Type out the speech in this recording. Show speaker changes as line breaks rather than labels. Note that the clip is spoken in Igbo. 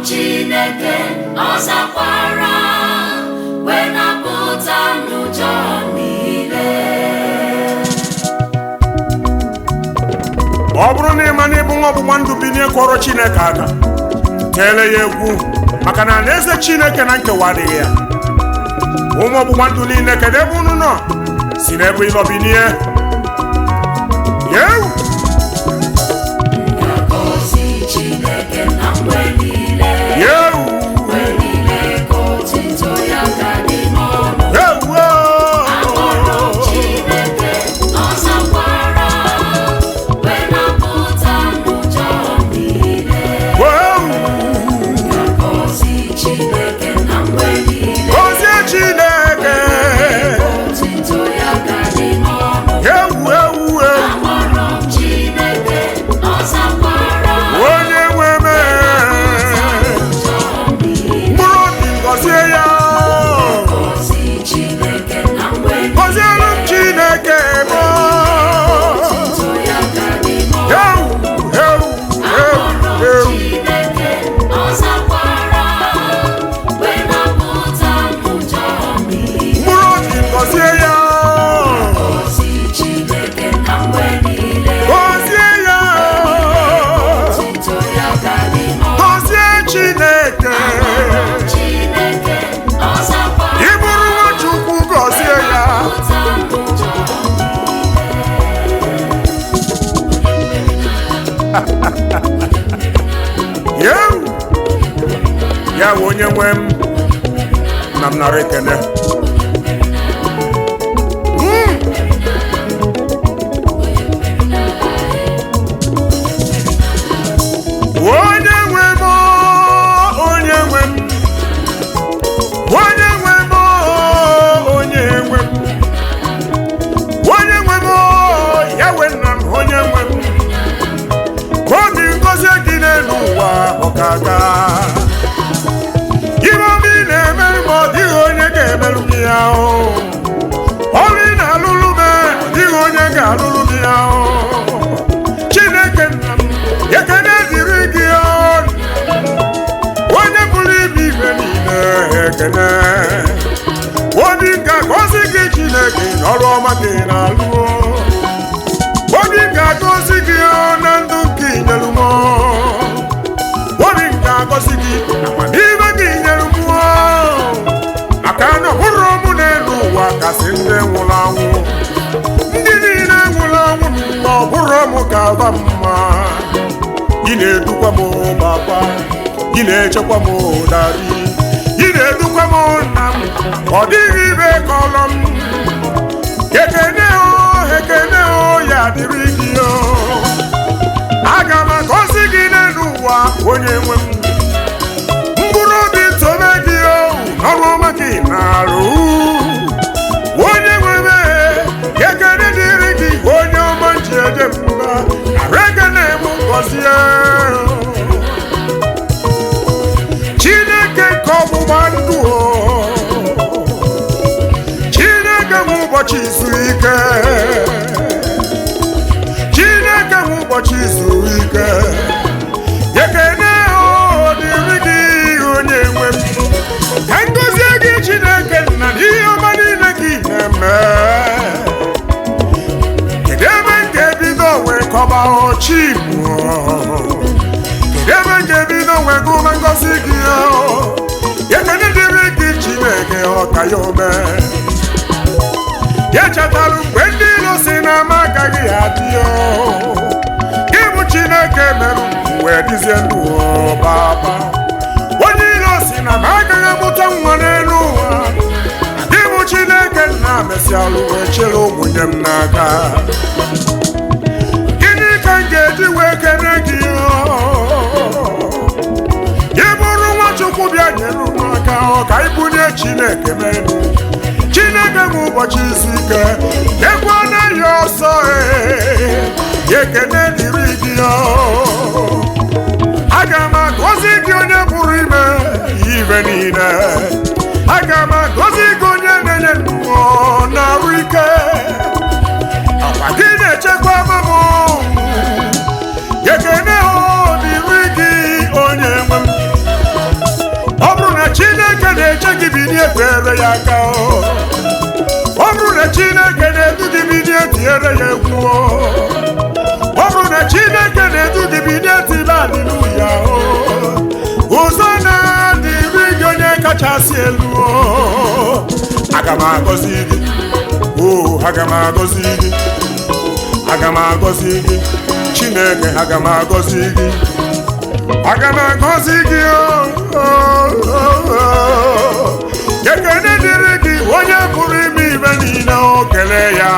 Chineke ọzakwara wee napụta n'ụjọ niile.
Ọ bụrụ na ịma na ịbụ nwa ọgbụgba ndụ binye kọrọ Chineke aka, teele ya egwu, maka na alaeze Chineke na nkewa adịghị ya. Ụmụ ọgbụgba ndụ niile, kedu ebe unu nọ? Si n'ebe ịlọ binie.
Agozi Chineke na mgbe niile. Mgbe niile ka otuto ya ga-adị n'ọnụ. Akpọrọ Chineke ọzakwara wee napụta n'ụjọ niile. Agozi Chineke na mgbe niile.
Gozie Chineke.
Otuto ya ga-adị n'ọnụ. Akpọrọ Chineke ọzakwara
Onye nwe m, mkpụrụ obi gọzie ya.
Agozi Chineke na mgbe niile.
Gọzielu m Chineke m.
Otuto ya ga-adị n'ọnụ. Akpọrọ Chineke ọzakwara wee napụta n'ụjọ niile.
Mkpụrụ obi gọzie ya.
Agozi Chineke na mgbe niile.
Gọzie ya.
Otuto ya ga-adị n'ọnụ.
Gọzie Chineke.
Chineke ọzakwara
Ị bụrụ Nwachukwu, gọzie ya.
napụta n'ụjọ
Yewu. Ya bụ onye nwe m na m nara ekele. Onye nwe m, onye nwe m, onye nwe m, onye nwe m, onye nwe m, ya we nna m, onye nwe m, ka obi ngozi gị n'elu ụwa ọkaga. Ihe obi na-emerụ m, ọ dịghị onye ga-emerụ gị ya. Ọrụ ị na-alụlụ m, ọ dịghị onye ga-alụlụ gị ya. Chineke nna m, ekele dịrị gị. Onye pụrụ ime ibe niile, ekele. Obi ga-agọzi gị Chineke n'ọrụ ọma gị na-alụ. Obi ga-agọzi gị na ndụ nke inyelu m. Obi ga-agọzi gị n'amamihe gị nyelu m. Maka na ọ bụrụ m n'elu ụwa kasị ndị nwụrụ anwụ. Ndị niile nwụrụ anwụ n'ụwa, ọ bụrụ m ka aba mma. Ị na-edukwa m papa, ị na-echekwa m dari, ị na-edukwa m nna m, ọ dịghị ibe kọlọ m. Ekene ya dịrị gị. Aga m agọzi gị n'elu ụwa, onye nwe m. Mkpụrụ obi tobe gị n'ọrụ ọma gị na-arụ. Onye nwe m, ekene dịrị gị, onye ọma ji eje mba. Aregene m gọzie. Chineke nke ọgbụgba ndụ, Chineke nwe ụbọchị izu ike, Chineke nwe ụbọchị izu ike. Ekene dịrị gị, onye nwe m. Ka ngozie gị Chineke nna n'ihe ọma niile gị na-eme. Kedu ebe m ga-ebido wee kọba ọchị m? Kedu ebe m ga-ebido wee gụma ngozi gị? Ekene dịrị gị Chineke ọka ya ome. Ya chetara mgbe ndị iro si na m agaghị adị. Gị bụ Chineke merụ wee dịzie ndụ papa. Onye iro si na m agaghị amụta nwa n'elu ụwa. Gị bụ Chineke nna mesịalụ wee chere ụmụnne m n'aka. Gịnị ka m ga-eji wee kene gị? Ị bụrụ Nwachukwu, bịa nyere m aka ka ị bunye Chineke menu. Chineke bụ ụbọchị izu ike, ekwe na ya ọsọ. Ekene dịrị gị. Aga m agọzi gị, onye pụrụ ime ibe niile. Aga m agọzi gị, onye na-enye ndụ na-arụ ike. Akwa gị na-echekwa m. Ekene dịrị gị, onye nwe m. binie tere ya aka ọ bụrụ na Chineke na-edu gị binie tiere ya egwu ọ bụrụ na Chineke na-edu gị binie tibe haleluya ụzọ na-adịrị gị onye kachasị elu aga m agọzi gị aga m agọzi gị aga m agọzi gị Chineke aga m agọzi gị aga m agọzi gị ekene dịrị gị onye pụrụ ime ibe niile o kele ya